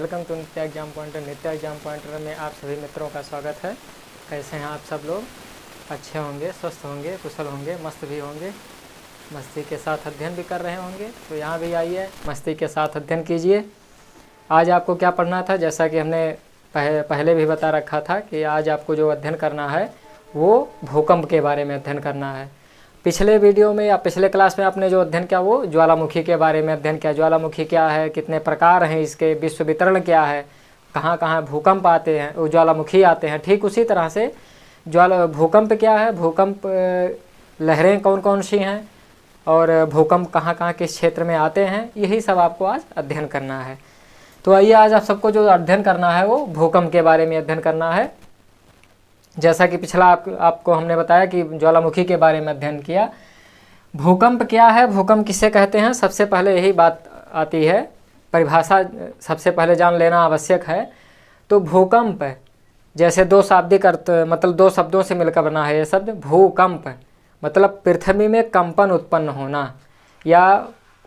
Welcome to Nitya exam pointer. Nitya exam pointer में आप सभी मित्रों का स्वागत है। कैसे हैं आप सब लोग? अच्छे होंगे, स्वस्थ होंगे, कुशल होंगे, मस्त भी होंगे, मस्ती के साथ अध्ययन भी कर रहे होंगे। तो यहाँ भी आइए, मस्ती के साथ अध्ययन कीजिए। आज आपको क्या पढ़ना था, जैसा कि हमने पहले भी बता रखा था कि आज आपको जो अध्ययन करना है वो भूकंप के बारे में अध्ययन करना है। पिछले वीडियो में या पिछले क्लास में आपने जो अध्ययन किया वो ज्वालामुखी के बारे में अध्ययन किया। ज्वालामुखी क्या है, कितने प्रकार हैं इसके, विश्व वितरण क्या है, कहाँ कहाँ भूकंप आते हैं, वो ज्वालामुखी आते हैं। ठीक उसी तरह से भूकंप क्या है, भूकंप लहरें कौन कौन सी हैं और भूकंप कहाँ कहाँ किस क्षेत्र में आते हैं, यही सब आपको आज अध्ययन करना है। तो आइए, आज आप सबको जो अध्ययन करना है वो भूकंप के बारे में अध्ययन करना है। जैसा कि पिछला आपको हमने बताया कि ज्वालामुखी के बारे में अध्ययन किया। भूकंप क्या है, भूकंप किसे कहते हैं, सबसे पहले यही बात आती है, परिभाषा सबसे पहले जान लेना आवश्यक है। तो भूकंप जैसे दो शाब्दिक अर्थ, मतलब दो शब्दों से मिलकर बना है ये शब्द। भूकंप मतलब पृथ्वी में कंपन उत्पन्न होना या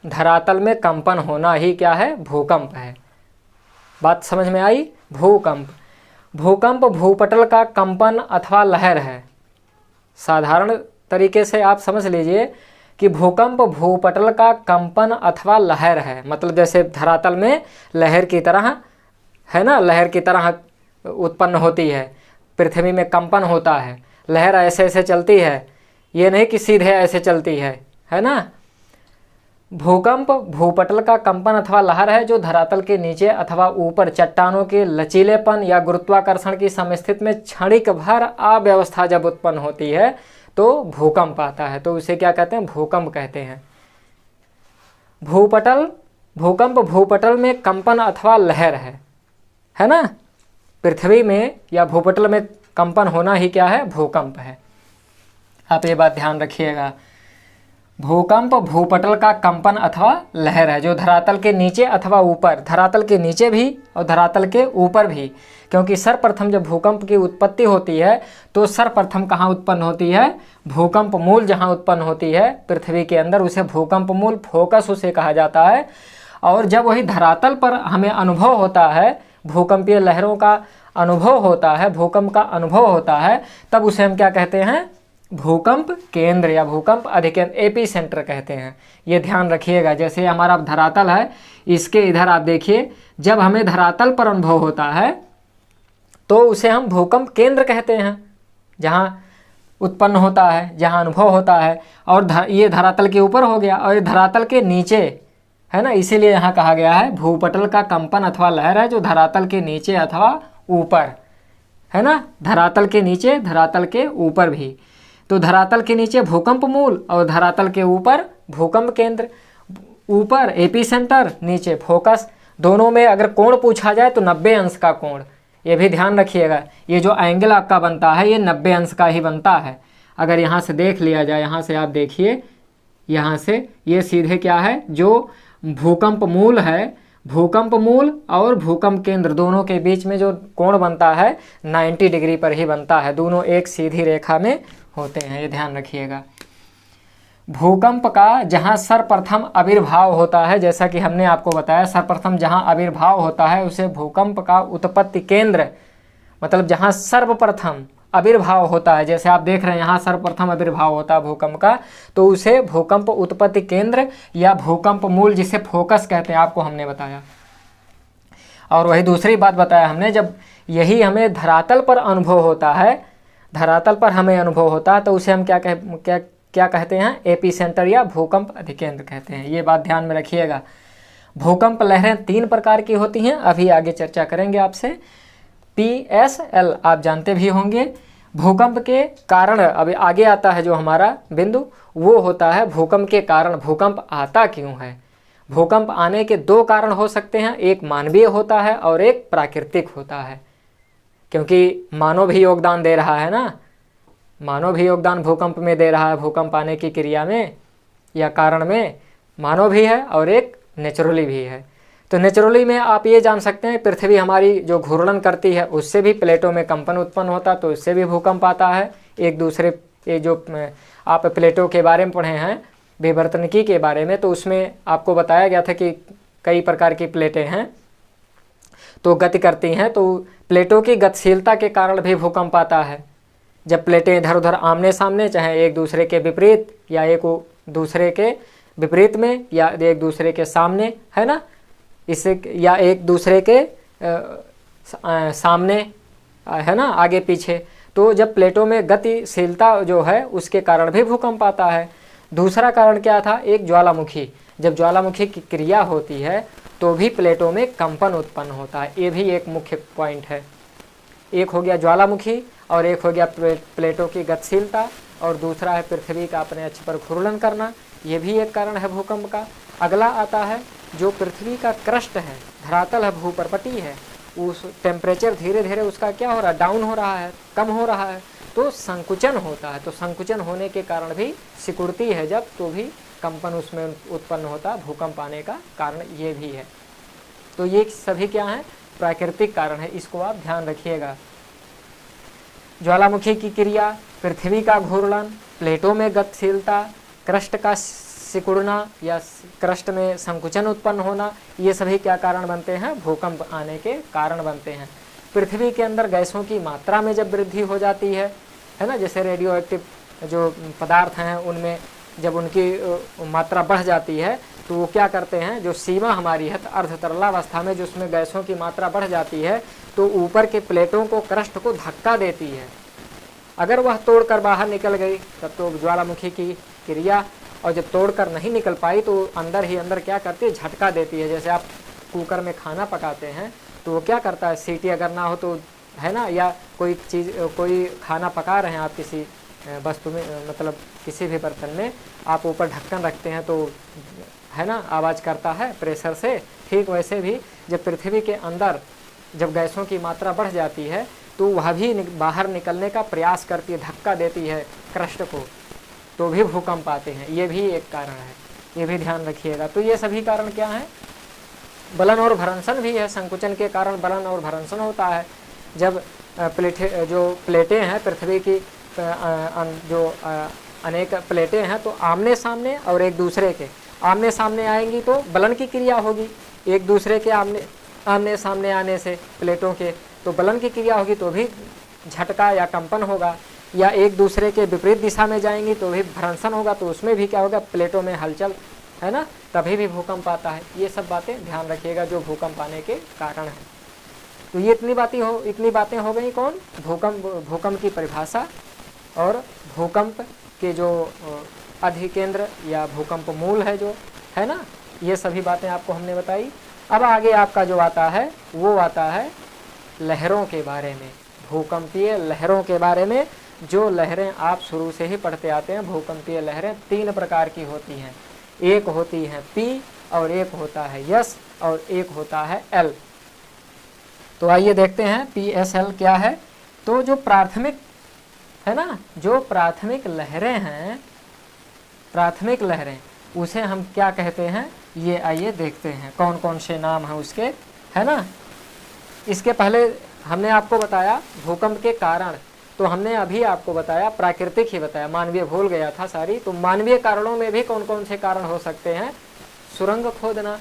धरातल में कंपन होना ही क्या है, भूकंप है। बात समझ में आई? भूकंप भूपटल का कंपन अथवा लहर है। साधारण तरीके से आप समझ लीजिए कि भूकंप भूपटल का कंपन अथवा लहर है। मतलब जैसे धरातल में लहर की तरह है ना, लहर की तरह उत्पन्न होती है, पृथ्वी में कंपन होता है, लहर ऐसे ऐसे चलती है, ये नहीं कि सीधे ऐसे चलती है ना। भूकंप भूपटल का कंपन अथवा लहर है जो धरातल के नीचे अथवा ऊपर चट्टानों के लचीलेपन या गुरुत्वाकर्षण की समस्थिति में क्षणिक भर अव्यवस्था जब उत्पन्न होती है तो भूकंप आता है। तो उसे क्या कहते हैं, भूकंप कहते हैं। भूकंप भूपटल में कंपन अथवा लहर है ना। पृथ्वी में या भूपटल में कंपन होना ही क्या है, भूकंप है। आप ये बात ध्यान रखिएगा। भूकंप भूपटल का कंपन अथवा लहर है जो धरातल के नीचे अथवा ऊपर, धरातल के नीचे भी और धरातल के ऊपर भी, क्योंकि सर्वप्रथम जब भूकंप की उत्पत्ति होती है तो सर्वप्रथम कहाँ उत्पन्न होती है, भूकंप मूल जहाँ उत्पन्न होती है पृथ्वी के अंदर, उसे भूकंप मूल, फोकस उसे कहा जाता है। और जब वही धरातल पर हमें अनुभव होता है, भूकंपीय लहरों का अनुभव होता है, भूकंप का अनुभव होता है, तब उसे हम क्या कहते हैं, भूकंप केंद्र या भूकंप अधिकेंद्र, एपी सेंटर कहते हैं। ये ध्यान रखिएगा। जैसे हमारा धरातल है, इसके इधर आप देखिए, जब हमें धरातल पर अनुभव होता है तो उसे हम भूकंप केंद्र कहते हैं, जहाँ उत्पन्न होता है, जहाँ अनुभव होता है। और ये धरातल के ऊपर हो गया और ये धरातल के नीचे है ना, इसीलिए यहाँ कहा गया है भूपटल का कंपन अथवा लहर है जो धरातल के नीचे अथवा ऊपर है ना, धरातल के नीचे, धरातल के ऊपर भी। तो धरातल के नीचे भूकंप मूल और धरातल के ऊपर भूकंप केंद्र। ऊपर एपी सेंटर, नीचे फोकस। दोनों में अगर कोण पूछा जाए तो 90 अंश का कोण, ये भी ध्यान रखिएगा। ये जो एंगल आपका बनता है ये 90 अंश का ही बनता है। अगर यहाँ से देख लिया जाए, यहाँ से आप देखिए, यहाँ से ये सीधे क्या है, जो भूकंप मूल है, भूकंप मूल और भूकंप केंद्र दोनों के बीच में जो कोण बनता है 90 डिग्री पर ही बनता है। दोनों एक सीधी रेखा में होते हैं, ये ध्यान रखिएगा। भूकंप का जहाँ सर्वप्रथम आविर्भाव होता है, जैसा कि हमने आपको बताया, सर्वप्रथम जहाँ आविर्भाव होता है उसे भूकंप का उत्पत्ति केंद्र, मतलब जहाँ सर्वप्रथम आविर्भाव होता है, जैसे आप देख रहे हैं यहाँ सर्वप्रथम आविर्भाव होता है भूकंप का, तो उसे भूकंप उत्पत्ति केंद्र या भूकंप मूल, जिसे फोकस कहते हैं, आपको हमने बताया। और वही दूसरी बात बताया हमने, जब यही हमें धरातल पर अनुभव होता है, धरातल पर हमें अनुभव होता है तो उसे हम क्या कहते हैं, एपी सेंटर या भूकंप अधिकेंद्र कहते हैं। ये बात ध्यान में रखिएगा। भूकंप लहरें 3 प्रकार की होती हैं, अभी आगे चर्चा करेंगे आपसे। PSL आप जानते भी होंगे। भूकंप के कारण, अभी आगे आता है जो हमारा बिंदु, वो होता है भूकंप के कारण, भूकंप आता क्यों है। भूकंप आने के 2 कारण हो सकते हैं, एक मानवीय होता है और एक प्राकृतिक होता है, क्योंकि मानव भी योगदान दे रहा है ना, मानव भी योगदान भूकंप में दे रहा है, भूकंप आने की क्रिया में या कारण में मानव भी है और एक नेचुरली भी है। तो नेचुरली में आप ये जान सकते हैं, पृथ्वी हमारी जो घूर्णन करती है उससे भी प्लेटों में कंपन उत्पन्न होता है, तो उससे भी भूकंप आता है। एक दूसरे, ये जो आप प्लेटों के बारे में पढ़े हैं, विवर्तनिकी के बारे में, तो उसमें आपको बताया गया था कि कई प्रकार की प्लेटें हैं। तो गति करती हैं, तो प्लेटों की गतिशीलता के कारण भी भूकंप आता है। जब प्लेटें इधर उधर आमने सामने, चाहे एक दूसरे के विपरीत या एक दूसरे के विपरीत में या एक दूसरे के सामने, है ना, इससे या एक दूसरे के सामने, है ना, आगे पीछे, तो जब प्लेटों में गतिशीलता जो है उसके कारण भी भूकंप आता है। दूसरा कारण क्या था? एक ज्वालामुखी, जब ज्वालामुखी की क्रिया होती है तो भी प्लेटों में कंपन उत्पन्न होता है। ये भी एक मुख्य पॉइंट है। एक हो गया ज्वालामुखी और एक हो गया प्लेटों की गतिशीलता, और दूसरा है पृथ्वी का अपने अक्ष पर घूर्णन करना, ये भी एक कारण है भूकंप का। अगला आता है जो पृथ्वी का क्रस्ट है, धरातल है, भूपर्पटी है, उस टेम्परेचर धीरे धीरे उसका क्या हो रहा है? डाउन हो रहा है, कम हो रहा है, तो संकुचन होता है। तो संकुचन होने के कारण भी सिकुड़ती है जब, तो भी कंपन उसमें उत्पन्न होता है। भूकंप आने का कारण ये भी है। तो ये सभी क्या है? प्राकृतिक कारण है, इसको आप ध्यान रखिएगा। ज्वालामुखी की क्रिया, पृथ्वी का घूर्णन, प्लेटों में गतिशीलता, क्रस्ट का सिकुड़ना या क्रस्ट में संकुचन उत्पन्न होना, ये सभी क्या कारण बनते हैं? भूकंप आने के कारण बनते हैं। पृथ्वी के अंदर गैसों की मात्रा में जब वृद्धि हो जाती है ना, जैसे रेडियो एक्टिव जो पदार्थ हैं उनमें जब उनकी मात्रा बढ़ जाती है तो वो क्या करते हैं? जो सीमा हमारी है अर्धतरलावस्था में, जो उसमें गैसों की मात्रा बढ़ जाती है तो ऊपर के प्लेटों को, क्रस्ट को धक्का देती है। अगर वह तोड़कर बाहर निकल गई तब तो ज्वालामुखी की क्रिया, और जब तोड़कर नहीं निकल पाई तो अंदर ही अंदर क्या करती है? झटका देती है। जैसे आप कुकर में खाना पकाते हैं तो वो क्या करता है? सीटी अगर ना हो तो, है ना, या कोई चीज़, कोई खाना पका रहे हैं आप किसी वस्तु में, मतलब किसी भी बर्तन में, आप ऊपर ढक्कन रखते हैं तो, है ना, आवाज़ करता है प्रेशर से। ठीक वैसे भी जब पृथ्वी के अंदर जब गैसों की मात्रा बढ़ जाती है तो वह भी बाहर निकलने का प्रयास करती है, धक्का देती है क्रस्ट को, तो भी भूकंप आते हैं। ये भी एक कारण है, ये भी ध्यान रखिएगा। तो ये सभी कारण क्या हैं? बलन और भ्रंशन भी है। संकुचन के कारण बलन और भ्रंशन होता है। जब प्लेटें हैं पृथ्वी की, जो अनेक प्लेटें हैं तो आमने सामने और एक दूसरे के आमने सामने आएंगी तो बलन की क्रिया होगी। एक दूसरे के आमने सामने आने से प्लेटों के तो बलन की क्रिया होगी, तो भी झटका या कंपन होगा। या एक दूसरे के विपरीत दिशा में जाएंगी तो भी भ्रंशन होगा, तो उसमें भी क्या होगा? प्लेटों में हलचल, है ना, तभी भी भूकंप आता है। ये सब बातें ध्यान रखिएगा जो भूकंप आने के कारण है। तो ये इतनी बातें हो गई कौन? भूकंप की परिभाषा और भूकंप के जो अधिकेंद्र या भूकंप मूल है जो, है ना, ये सभी बातें आपको हमने बताई। अब आगे आपका जो आता है वो आता है लहरों के बारे में, भूकंपीय लहरों के बारे में। जो लहरें आप शुरू से ही पढ़ते आते हैं, भूकंपीय लहरें 3 प्रकार की होती हैं। एक होती है P और एक होता है S और एक होता है L। तो आइए देखते हैं PSL क्या है। तो जो प्राथमिक, है ना, जो प्राथमिक लहरें हैं, प्राथमिक लहरें, उसे हम क्या कहते हैं? ये आइए देखते हैं कौन कौन से नाम हैं उसके, है ना। इसके पहले हमने आपको बताया भूकंप के कारण, तो हमने अभी आपको बताया प्राकृतिक ही बताया, मानवीय भूल गया था सारी। तो मानवीय कारणों में भी कौन कौन से कारण हो सकते हैं? सुरंग खोदना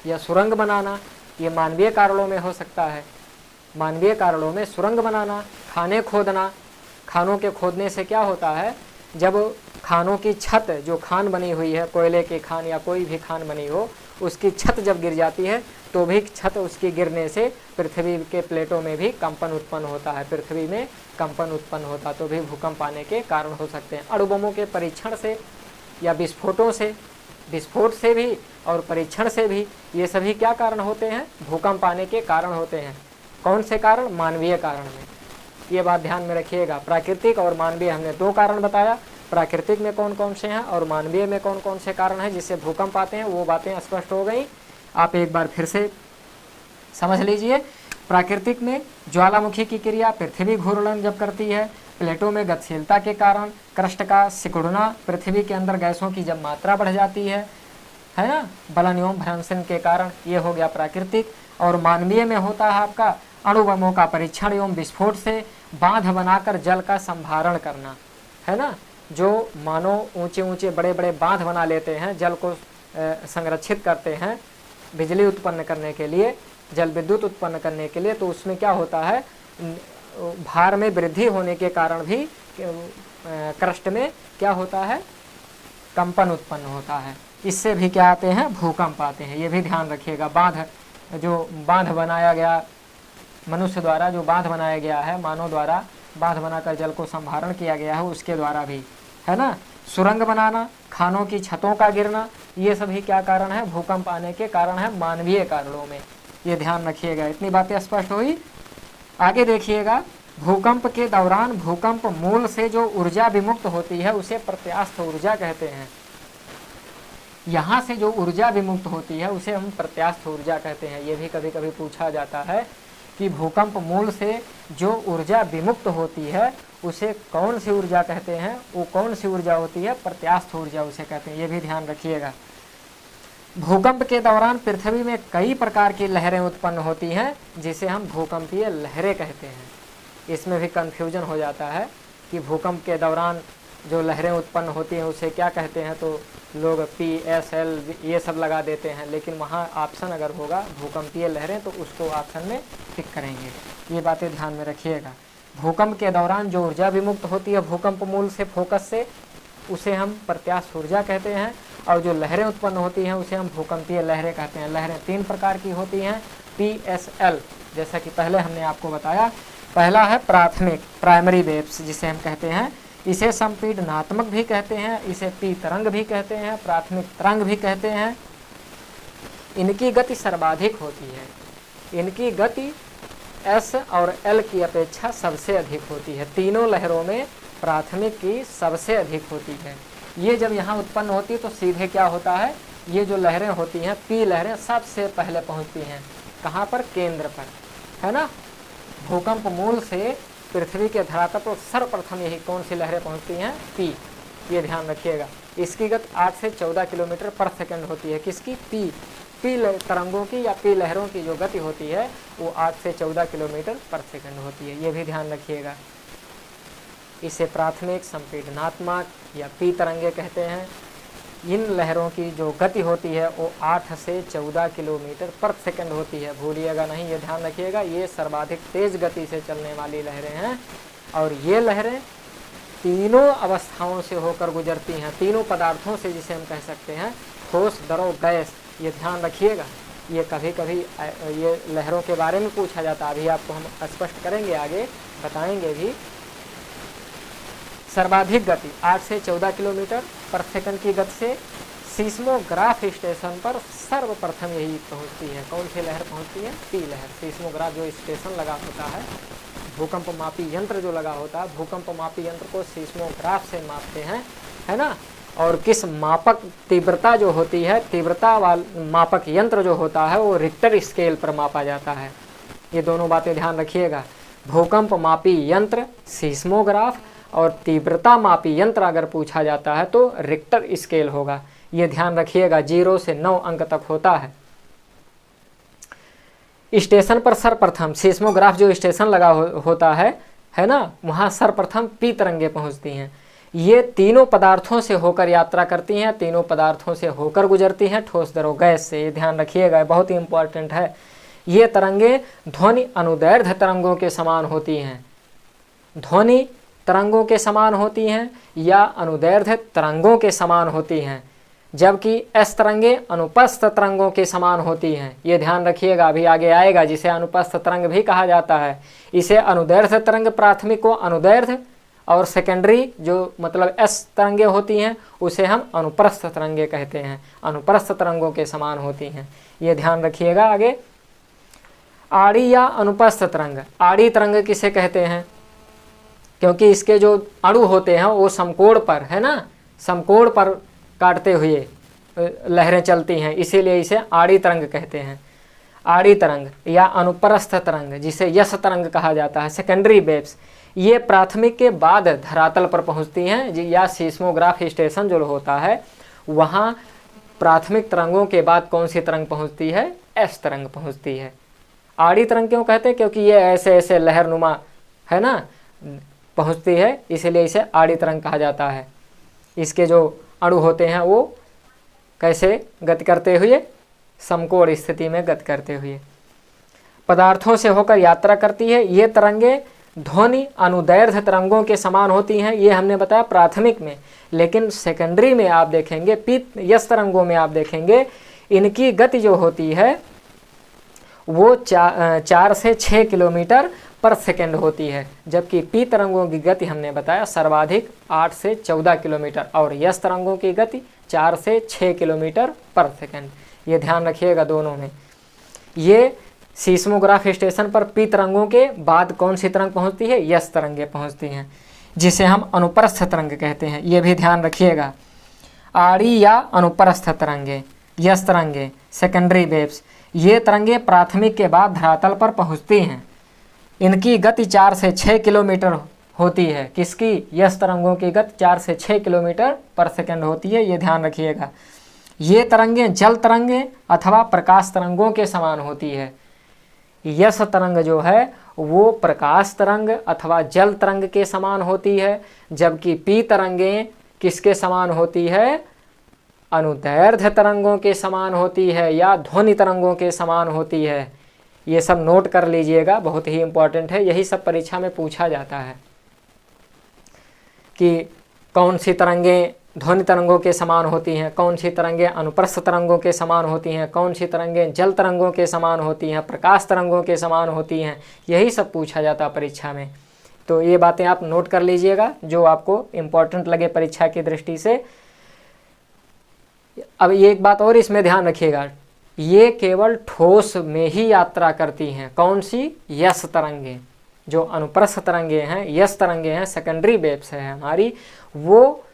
या सुरंग बनाना, ये मानवीय कारणों में हो सकता है। मानवीय कारणों में सुरंग बनाना, खाने खोदना। खानों के खोदने से क्या होता है? जब खानों की छत, जो खान बनी हुई है, कोयले की खान या कोई भी खान बनी हो, उसकी छत जब गिर जाती है तो भी छत उसकी गिरने से पृथ्वी के प्लेटों में भी कंपन उत्पन्न होता है। पृथ्वी में कंपन उत्पन्न होता तो भी भूकंप आने के कारण हो सकते हैं। अणुबमों के परीक्षण से या विस्फोटों से, विस्फोट से भी और परीक्षण से भी, ये सभी क्या कारण होते हैं? भूकंप आने के कारण होते हैं। कौन से कारण? मानवीय कारण में। ये बात ध्यान में रखिएगा। प्राकृतिक और मानवीय हमने 2 कारण बताया। प्राकृतिक में कौन कौन से हैं और मानवीय में कौन कौन से कारण हैं जिससे भूकंप आते हैं, वो बातें स्पष्ट हो गई। आप एक बार फिर से समझ लीजिए। प्राकृतिक में ज्वालामुखी की क्रिया, पृथ्वी घूर्णन जब करती है, प्लेटों में गतिशीलता के कारण, क्रस्ट का सिकुड़ना, पृथ्वी के अंदर गैसों की जब मात्रा बढ़ जाती है ना, बलन एवं भ्रंशन के कारण, ये हो गया प्राकृतिक। और मानवीय में होता है आपका अणुबमों का परीक्षण एवं विस्फोट से बांध बनाकर जल का संभारण करना, है ना। जो मानो ऊंचे ऊंचे बड़े बड़े बांध बना लेते हैं, जल को संरक्षित करते हैं बिजली उत्पन्न करने के लिए, जल विद्युत उत्पन्न करने के लिए, तो उसमें क्या होता है, भार में वृद्धि होने के कारण भी क्रस्ट में क्या होता है, कंपन उत्पन्न होता है। इससे भी क्या आते हैं, भूकंप आते हैं। ये भी ध्यान रखिएगा। बांध बनाया गया, मनुष्य द्वारा जो बांध बनाया गया है, मानव द्वारा बांध बनाकर जल को संभारण किया गया है, उसके द्वारा भी, है ना। सुरंग बनाना, खानों की छतों का गिरना, ये सभी क्या कारण है, भूकंप आने के कारण है, मानवीय कारणों में। ये ध्यान रखिएगा। इतनी बातें स्पष्ट हुई। आगे देखिएगा, भूकंप के दौरान भूकंप मूल से जो ऊर्जा विमुक्त होती है उसे प्रत्यास्थ ऊर्जा कहते हैं। यहाँ से जो ऊर्जा विमुक्त होती है उसे हम प्रत्यास्थ ऊर्जा कहते हैं। ये भी कभी कभी पूछा जाता है कि भूकंप मूल से जो ऊर्जा विमुक्त होती है उसे कौन सी ऊर्जा कहते हैं, वो कौन सी ऊर्जा होती है, प्रत्यास्थ ऊर्जा उसे कहते हैं। ये भी ध्यान रखिएगा। भूकंप के दौरान पृथ्वी में कई प्रकार की लहरें उत्पन्न होती हैं, जिसे हम भूकंपीय लहरें कहते हैं। इसमें भी कन्फ्यूजन हो जाता है कि भूकंप के दौरान जो लहरें उत्पन्न होती हैं उसे क्या कहते हैं, तो लोग PSL ये सब लगा देते हैं, लेकिन वहाँ ऑप्शन अगर होगा भूकंपीय लहरें तो उसको ऑप्शन में टिक करेंगे। ये बातें ध्यान में रखिएगा। भूकंप के दौरान जो ऊर्जा विमुक्त होती है भूकंप मूल से, फोकस से, उसे हम प्रत्यास्थ ऊर्जा कहते हैं। और जो लहरें उत्पन्न होती हैं उसे हम भूकंपीय लहरें कहते हैं। लहरें 3 प्रकार की होती हैं, PSL, जैसा कि पहले हमने आपको बताया। पहला है प्राइमरी वेव्स, जिसे हम कहते हैं, इसे संपीडनात्मक भी कहते हैं, इसे पी तरंग भी कहते हैं, प्राथमिक तरंग भी कहते हैं। इनकी गति सर्वाधिक होती है। इनकी गति S और L की अपेक्षा सबसे अधिक होती है। तीनों लहरों में प्राथमिक की सबसे अधिक होती है। ये जब यहाँ उत्पन्न होती है तो सीधे क्या होता है, ये जो लहरें होती हैं, पी लहरें सबसे पहले पहुँचती हैं कहाँ पर, केंद्र पर, है ना। भूकंप मूल से पृथ्वी के धरातल पर सर्वप्रथम यही कौन सी लहरें पहुंचती हैं, पी। ये ध्यान रखिएगा। इसकी गति 8 से 14 किलोमीटर पर सेकंड होती है। किसकी, पी तरंगों की या पी लहरों की जो गति होती है वो 8 से 14 किलोमीटर पर सेकंड होती है। ये भी ध्यान रखिएगा। इसे प्राथमिक, संपीडनात्मक या पी तरंगे कहते हैं। इन लहरों की जो गति होती है वो 8 से 14 किलोमीटर पर सेकंड होती है। भूलिएगा नहीं, ये ध्यान रखिएगा। ये सर्वाधिक तेज गति से चलने वाली लहरें हैं और ये लहरें तीनों अवस्थाओं से होकर गुजरती हैं, तीनों पदार्थों से, जिसे हम कह सकते हैं ठोस, द्रव, गैस। ये ध्यान रखिएगा। ये कभी कभी ये लहरों के बारे में पूछा जाता है, अभी आपको हम स्पष्ट करेंगे, आगे बताएंगे भी। सर्वाधिक गति 8 से 14 किलोमीटर पर सेकंड की गति से सीस्मोग्राफ स्टेशन पर सर्वप्रथम यही पहुंचती है। कौन सी लहर पहुंचती है, पी लहर। सीस्मोग्राफ जो स्टेशन लगा होता है, भूकंप मापी यंत्र जो लगा होता है, भूकंप मापी यंत्र को सीस्मोग्राफ से मापते हैं, है ना। और किस मापक तीव्रता जो होती है, तीव्रता वाला मापक यंत्र जो होता है वो रिक्टर स्केल पर मापा जाता है। ये दोनों बातें ध्यान रखिएगा। भूकंप मापी यंत्र सीस्मोग्राफ और तीव्रता मापी यंत्र अगर पूछा जाता है तो रिक्टर स्केल होगा। ये ध्यान रखिएगा। 0 से 9 अंक तक होता है। स्टेशन पर सर्वप्रथम सीस्मोग्राफ जो स्टेशन लगा होता है ना, वहाँ सर्वप्रथम पी तरंगे पहुँचती हैं। ये तीनों पदार्थों से होकर यात्रा करती हैं, तीनों पदार्थों से होकर गुजरती हैं, ठोस, द्रव, गैस से। ये ध्यान रखिएगा, बहुत ही इंपॉर्टेंट है। ये तरंगे ध्वनि अनुदैर्ध्य तरंगों के समान होती हैं। ध्वनि तरंगों के समान होती हैं या अनुदैर्ध्य तरंगों के समान होती हैं, जबकि एस तरंगे अनुपस्थ तरंगों के समान होती हैं। ये ध्यान रखिएगा, अभी आगे आएगा, जिसे अनुपस्थ तरंग भी कहा जाता है। इसे अनुदैर्ध्य तरंग, प्राथमिक को अनुदैर्ध्य, और सेकेंडरी जो मतलब एस तरंगे होती हैं उसे हम अनुप्रस्थ तरंगे कहते हैं। अनुप्रस्थ तरंगों के समान होती हैं। ये ध्यान रखिएगा। आगे आड़ी या अनुपस्थ तरंग। आड़ी तरंग किसे कहते हैं, क्योंकि इसके जो अणु होते हैं वो समकोण पर, है ना, समकोण पर काटते हुए लहरें चलती हैं, इसीलिए इसे आड़ी तरंग कहते हैं। आड़ी तरंग या अनुप्रस्थ तरंग, जिसे यश तरंग कहा जाता है, सेकेंडरी वेव्स, ये प्राथमिक के बाद धरातल पर पहुंचती हैं, या सीस्मोग्राफ स्टेशन जो होता है वहाँ प्राथमिक तरंगों के बाद कौन सी तरंग पहुंचती है, एस तरंग पहुंचती है। आड़ी तरंग क्यों कहते हैं, क्योंकि ये ऐसे ऐसे लहरनुमा, है ना, पहुंचती है, इसीलिए इसे आड़ी तरंग कहा जाता है। इसके जो अणु होते हैं वो कैसे गति करते हुए, समकोण स्थिति में गति करते हुए। पदार्थों से होकर यात्रा करती है। ये तरंगे ध्वनि अनुदैर्ध्य तरंगों के समान होती हैं, ये हमने बताया प्राथमिक में। लेकिन सेकेंडरी में आप देखेंगे, पी यस तरंगों में आप देखेंगे इनकी गति जो होती है वो 4 से 6 किलोमीटर पर सेकेंड होती है, जबकि पी तरंगों की गति हमने बताया सर्वाधिक 8 से 14 किलोमीटर और यस तरंगों की गति 4 से 6 किलोमीटर पर सेकेंड। ये ध्यान रखिएगा दोनों में। ये सीस्मोग्राफ स्टेशन पर पी तरंगों के बाद कौन सी तरंग पहुंचती है? यस तरंगे पहुंचती हैं, जिसे हम अनुप्रस्थ तरंग कहते हैं। ये भी ध्यान रखिएगा। आड़ी या अनुप्रस्थ तरंगे, यस तरंगे, सेकेंडरी वेव्स, ये तरंगे प्राथमिक के बाद धरातल पर पहुंचती हैं। इनकी गति 4 से 6 किलोमीटर होती है। किसकी? यस तरंगों की गति 4 से 6 किलोमीटर पर सेकेंड होती है, ये ध्यान रखिएगा। ये तरंगे जल तरंगे अथवा प्रकाश तरंगों के समान होती है। यस तरंग जो है वो प्रकाश तरंग अथवा जल तरंग के समान होती है, जबकि पी तरंगे किसके समान होती है? अनुदैर्ध्य तरंगों के समान होती है या ध्वनि तरंगों के समान होती है। ये सब नोट कर लीजिएगा, बहुत ही इंपॉर्टेंट है। यही सब परीक्षा में पूछा जाता है कि कौन सी तरंगें ध्वनि तरंगों के समान होती हैं, कौन सी तरंगें अनुप्रस्थ तरंगों के समान होती हैं, कौन सी तरंगें जल तरंगों के समान होती हैं, प्रकाश तरंगों के समान होती हैं। यही सब पूछा जाता है परीक्षा में। तो ये बातें आप नोट कर लीजिएगा जो आपको इम्पोर्टेंट लगे परीक्षा की दृष्टि से। अब ये एक बात और इसमें ध्यान रखिएगा, ये केवल ठोस में ही यात्रा करती हैं। कौन सी? यस तरंगे। जो अनुप्रस्थ तरंगे हैं, यस तरंगे हैं, सेकेंडरी वेव्स है हमारी, वो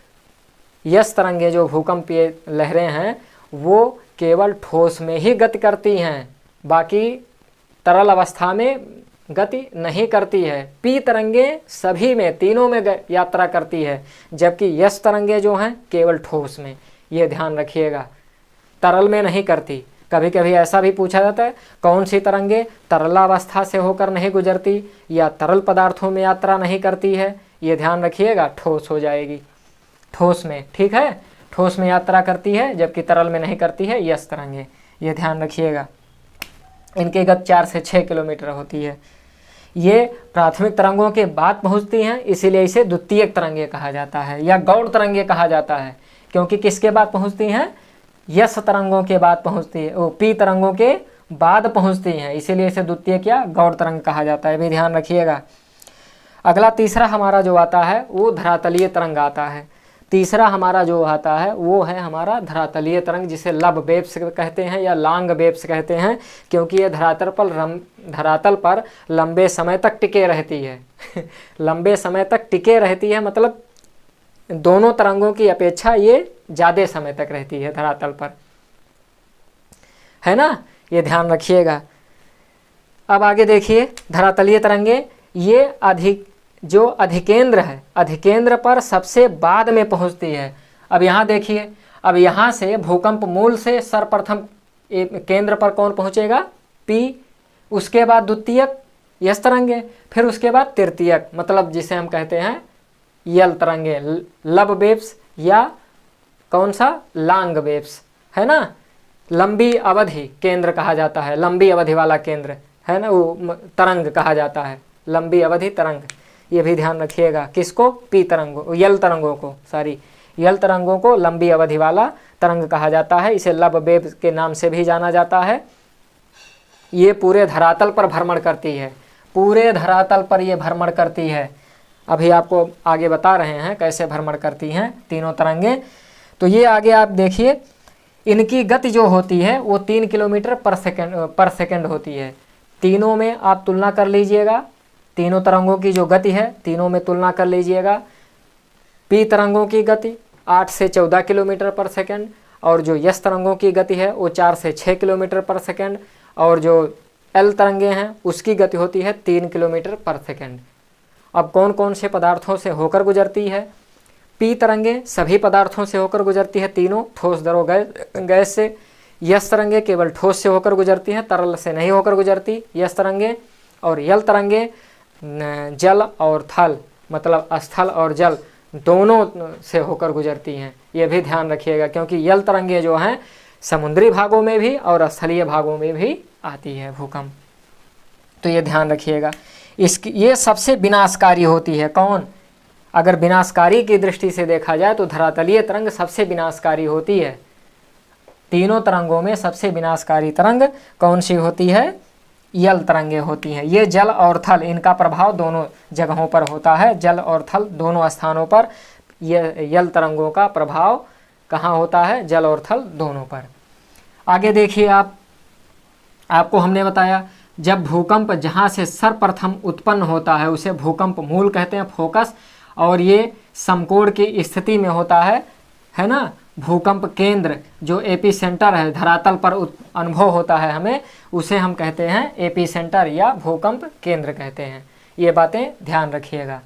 यस तरंगे जो भूकंपीय लहरें हैं वो केवल ठोस में ही गति करती हैं, बाकी तरल अवस्था में गति नहीं करती है। पी तरंगे सभी में, तीनों में यात्रा करती है, जबकि यस तरंगे जो हैं केवल ठोस में। ये ध्यान रखिएगा, तरल में नहीं करती। कभी कभी ऐसा भी पूछा जाता है कौन सी तरंगे तरलावस्था से होकर नहीं गुजरती या तरल पदार्थों में यात्रा नहीं करती है। ये ध्यान रखिएगा, ठोस हो जाएगी, ठोस में, ठीक है, ठोस में यात्रा करती है जबकि तरल में नहीं करती है यस तरंगे। ये ध्यान रखिएगा। इनकी गति 4 से 6 किलोमीटर होती है। ये प्राथमिक तरंगों के बाद पहुंचती हैं, इसीलिए इसे द्वितीयक तरंगे कहा जाता है या गौड़ तरंगे कहा जाता है, क्योंकि किसके बाद पहुंचती हैं? यस तरंगों के बाद पहुंचती है, वो पी तरंगों के बाद पहुंचती हैं, इसीलिए इसे द्वितीयक या गौड़ तरंग कहा जाता है। भी ध्यान रखिएगा। अगला तीसरा हमारा जो आता है वो धरातलीय तरंग आता है। तीसरा हमारा जो आता है वो है हमारा धरातलीय तरंग, जिसे लब वेव्स कहते हैं या लॉन्ग वेव्स कहते हैं, क्योंकि ये धरातल पर लंबे समय तक टिके रहती है। लंबे समय तक टिके रहती है मतलब दोनों तरंगों की अपेक्षा ये ज़्यादा समय तक रहती है धरातल पर, है ना। ये ध्यान रखिएगा। अब आगे देखिए, धरातलीय तरंगे ये अधिकेंद्र है, अधिकेंद्र पर सबसे बाद में पहुंचती है। अब यहाँ देखिए, अब यहाँ से भूकंप मूल से सर्वप्रथम केंद्र पर कौन पहुँचेगा? पी, उसके बाद द्वितीयक यस तरंगे, फिर उसके बाद तृतीयक, मतलब जिसे हम कहते हैं यल तरंगे, लब वेव्स या कौन सा? लॉन्ग वेव्स, है ना। लंबी अवधि केंद्र कहा जाता है, लंबी अवधि वाला केंद्र, है ना, वो तरंग कहा जाता है, लंबी अवधि तरंग। ये भी ध्यान रखिएगा। किसको? पी तरंगों, यल तरंगों को, सॉरी, यल तरंगों को लंबी अवधि वाला तरंग कहा जाता है। इसे लब वेव के नाम से भी जाना जाता है। ये पूरे धरातल पर भ्रमण करती है, पूरे धरातल पर ये भ्रमण करती है। अभी आपको आगे बता रहे हैं कैसे भ्रमण करती हैं तीनों तरंगे। तो ये आगे आप देखिए, इनकी गति जो होती है वो 3 किलोमीटर पर सेकेंड होती है। तीनों में आप तुलना कर लीजिएगा, तीनों तरंगों की जो गति है तीनों में तुलना कर लीजिएगा। पी तरंगों की गति 8 से 14 किलोमीटर पर सेकेंड, और जो यस तरंगों की गति है वो 4 से 6 किलोमीटर पर सेकेंड, और जो एल तरंगे हैं उसकी गति होती है 3 किलोमीटर पर सेकेंड। अब कौन कौन से पदार्थों से होकर गुजरती है? पी तरंगे सभी पदार्थों से होकर गुजरती है, तीनों, ठोस द्रव गैस से। यस तरंगे केवल ठोस से होकर गुजरती हैं, तरल से नहीं होकर गुजरती यस तरंगे। और यल तरंगे जल और थल, मतलब स्थल और जल दोनों से होकर गुजरती हैं। ये भी ध्यान रखिएगा, क्योंकि यल तरंगे जो हैं समुद्री भागों में भी और स्थलीय भागों में भी आती है भूकंप। तो ये ध्यान रखिएगा। इसकी ये सबसे विनाशकारी होती है। कौन? अगर विनाशकारी की दृष्टि से देखा जाए तो धरातलीय तरंग सबसे विनाशकारी होती है। तीनों तरंगों में सबसे विनाशकारी तरंग कौन सी होती है? यल तरंगे होती हैं। ये जल और थल, इनका प्रभाव दोनों जगहों पर होता है। जल और थल दोनों स्थानों पर ये यल तरंगों का प्रभाव कहाँ होता है? जल और थल दोनों पर। आगे देखिए आपको हमने बताया जब भूकंप जहाँ से सर्वप्रथम उत्पन्न होता है उसे भूकंप मूल कहते हैं, फोकस, और ये समकोण की स्थिति में होता है ना। भूकंप केंद्र जो एपी सेंटर है, धरातल पर अनुभव होता है हमें, उसे हम कहते हैं एपी सेंटर या भूकंप केंद्र कहते हैं। ये बातें ध्यान रखिएगा।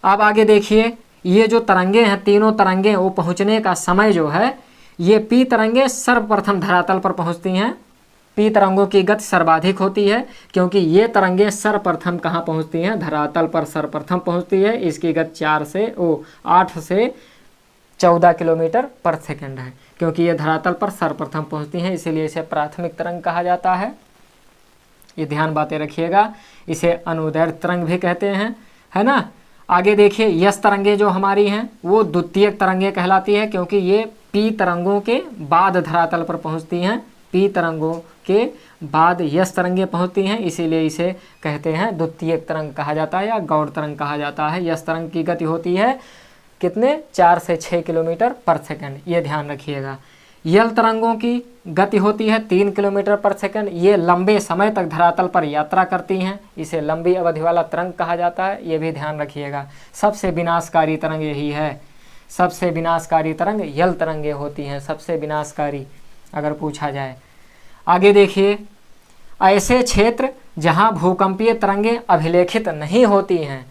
अब आगे देखिए, ये जो तरंगे हैं, तीनों तरंगे, वो पहुँचने का समय जो है, ये पी तरंगे सर्वप्रथम धरातल पर पहुँचती हैं। पी तरंगों की गति सर्वाधिक होती है क्योंकि ये तरंगे सर्वप्रथम कहाँ पहुँचती हैं? धरातल पर सर्वप्रथम पहुँचती है। इसकी गति 8 से 14 किलोमीटर पर सेकंड है क्योंकि ये धरातल पर सर्वप्रथम पहुँचती हैं, इसीलिए इसे प्राथमिक तरंग कहा जाता है। ये ध्यान बातें रखिएगा। इसे अनुदैर्घ्य तरंग भी कहते हैं, है ना। आगे देखिए, यस तरंगे जो हमारी हैं वो द्वितीयक तरंगे कहलाती है क्योंकि ये पी तरंगों के बाद धरातल पर पहुँचती हैं। पी तरंगों के बाद यस तरंगे पहुँचती हैं, इसीलिए इसे कहते हैं द्वितीयक तरंग कहा जाता है या गौड़ तरंग कहा जाता है। यस तरंग की गति होती है कितने? 4 से 6 किलोमीटर पर सेकंड। ये ध्यान रखिएगा। यल तरंगों की गति होती है 3 किलोमीटर पर सेकंड। ये लंबे समय तक धरातल पर यात्रा करती हैं, इसे लंबी अवधि वाला तरंग कहा जाता है। ये भी ध्यान रखिएगा। सबसे विनाशकारी तरंग यही है। सबसे विनाशकारी तरंग यल तरंगे होती हैं, सबसे विनाशकारी अगर पूछा जाए। आगे देखिए, ऐसे क्षेत्र जहां भूकंपीय तरंगें अभिलेखित नहीं होती हैं,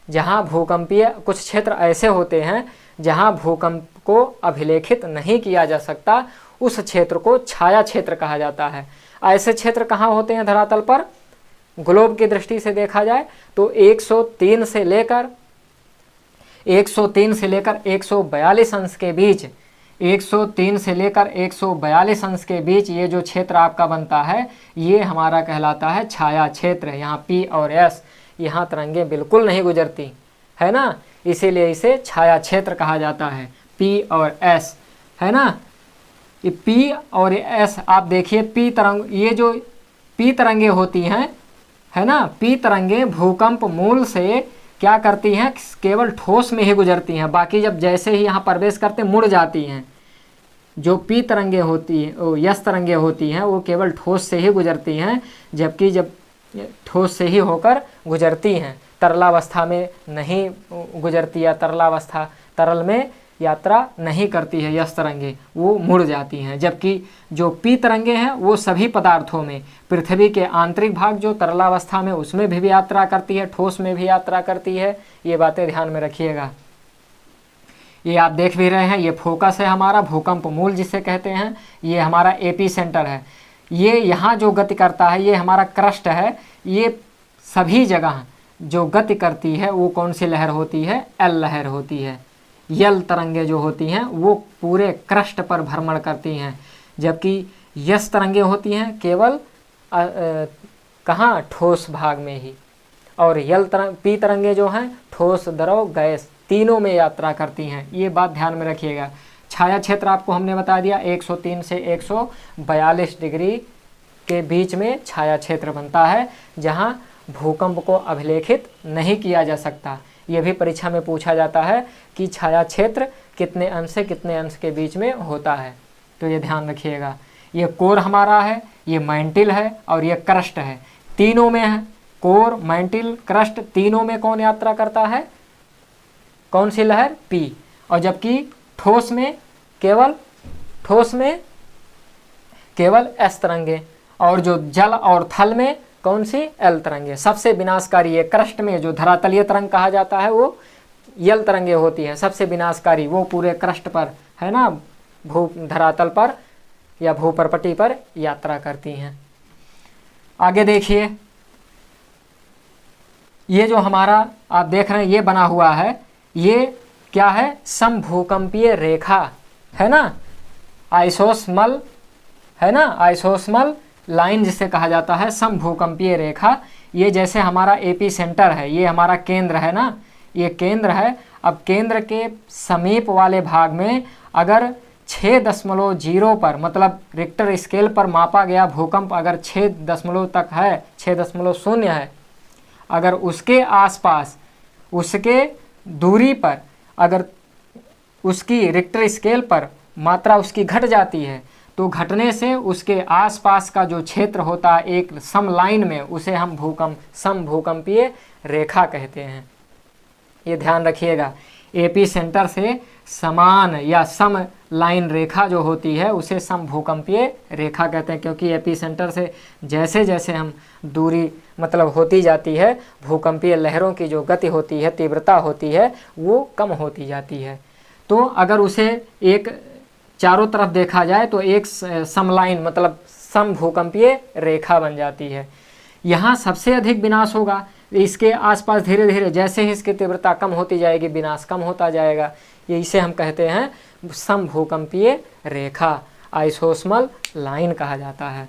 जहां भूकंपीय कुछ क्षेत्र ऐसे होते हैं जहां भूकंप को अभिलेखित नहीं किया जा सकता, उस क्षेत्र को छाया क्षेत्र कहा जाता है। ऐसे क्षेत्र कहाँ होते हैं धरातल पर? ग्लोब की दृष्टि से देखा जाए तो 103 से लेकर 142 अंश के बीच, 103 से लेकर 142 अंश के बीच ये जो क्षेत्र आपका बनता है, ये हमारा कहलाता है छाया क्षेत्र। यहाँ पी और एस, यहाँ तरंगे बिल्कुल नहीं गुजरती, है ना, इसीलिए इसे छाया क्षेत्र कहा जाता है। पी और एस, है ना। ये पी और एस आप देखिए, पी तरंग, ये जो पी तरंगे होती हैं, है ना, पी तरंगे भूकंप मूल से क्या करती हैं? केवल ठोस में ही गुजरती हैं, बाकी जब जैसे ही यहाँ प्रवेश करते मुड़ जाती हैं। जो पी तरंगे होती हैं, ओ यस तरंगे होती हैं, वो केवल ठोस से ही गुजरती हैं, जबकि जब ठोस से ही होकर गुजरती हैं, तरलावस्था में नहीं गुजरती या तरल में यात्रा नहीं करती है यस तरंगे, वो मुड़ जाती हैं। जबकि जो पी तरंगे हैं वो सभी पदार्थों में, पृथ्वी के आंतरिक भाग जो तरलावस्था में, उसमें भी यात्रा करती है, ठोस में भी यात्रा करती है। ये बातें ध्यान में रखिएगा। ये आप देख भी रहे हैं, ये फोकस है हमारा, भूकंप मूल जिसे कहते हैं। ये हमारा एपी सेंटर है। ये यहाँ जो गति करता है ये हमारा क्रस्ट है। ये सभी जगह जो गति करती है वो कौन सी लहर होती है? एल लहर होती है। यल तरंगे जो होती हैं वो पूरे क्रस्ट पर भ्रमण करती हैं, जबकि यस तरंगे होती हैं केवल कहाँ? ठोस भाग में ही। और पी तरंगे जो हैं ठोस, द्रव, गैस तीनों में यात्रा करती हैं। ये बात ध्यान में रखिएगा। छाया क्षेत्र आपको हमने बता दिया 103 से 142 डिग्री के बीच में छाया क्षेत्र बनता है, जहां भूकंप को अभिलेखित नहीं किया जा सकता। ये भी परीक्षा में पूछा जाता है कि छाया क्षेत्र कितने अंश से कितने अंश के बीच में होता है, तो ये ध्यान रखिएगा। ये कोर हमारा है, ये मैंटिल है और ये क्रस्ट है। तीनों में है, कोर, मैंटिल, क्रस्ट, तीनों में कौन यात्रा करता है? कौन सी लहर? पी। और जबकि ठोस में केवल एस तरंगे, और जो जल और थल में कौन सी? एल तरंगे। सबसे विनाशकारी ये क्रस्ट में जो धरातलीय तरंग कहा जाता है वो यल तरंगे होती है। सबसे विनाशकारी वो पूरे क्रस्ट पर, है ना, धरातल पर या भूपर्पटी पर यात्रा करती हैं। आगे देखिए, ये जो हमारा आप देख रहे हैं ये बना हुआ है, ये क्या है? समभूकंपीय रेखा, है ना, आइसोस्मल, है ना, आइसोस्मल लाइन जिसे कहा जाता है समभूकंपीय रेखा। ये जैसे हमारा एपी सेंटर है, ये हमारा केंद्र है ना, ये केंद्र है। अब केंद्र के समीप वाले भाग में अगर 6.0 पर, मतलब रिक्टर स्केल पर मापा गया भूकंप अगर 6 तक है, 6.0 है, अगर उसके आसपास, उसके दूरी पर अगर उसकी रिक्टर स्केल पर मात्रा उसकी घट जाती है, तो घटने से उसके आसपास का जो क्षेत्र होता है एक सम लाइन में, उसे हम समभूकंपीय रेखा कहते हैं। ये ध्यान रखिएगा, एपी सेंटर से समान या सम लाइन रेखा जो होती है उसे समभूकंपीय रेखा कहते हैं, क्योंकि एपी सेंटर से जैसे जैसे हम दूरी मतलब होती जाती है, भूकंपीय लहरों की जो गति होती है, तीव्रता होती है, वो कम होती जाती है। तो अगर उसे एक चारों तरफ देखा जाए तो एक समलाइन मतलब समभूकंपीय रेखा बन जाती है। यहाँ सबसे अधिक विनाश होगा, इसके आसपास धीरे धीरे जैसे ही इसकी तीव्रता कम होती जाएगी विनाश कम होता जाएगा। ये इसे हम कहते हैं समभूकंपीय रेखा, आइसोस्मल लाइन कहा जाता है।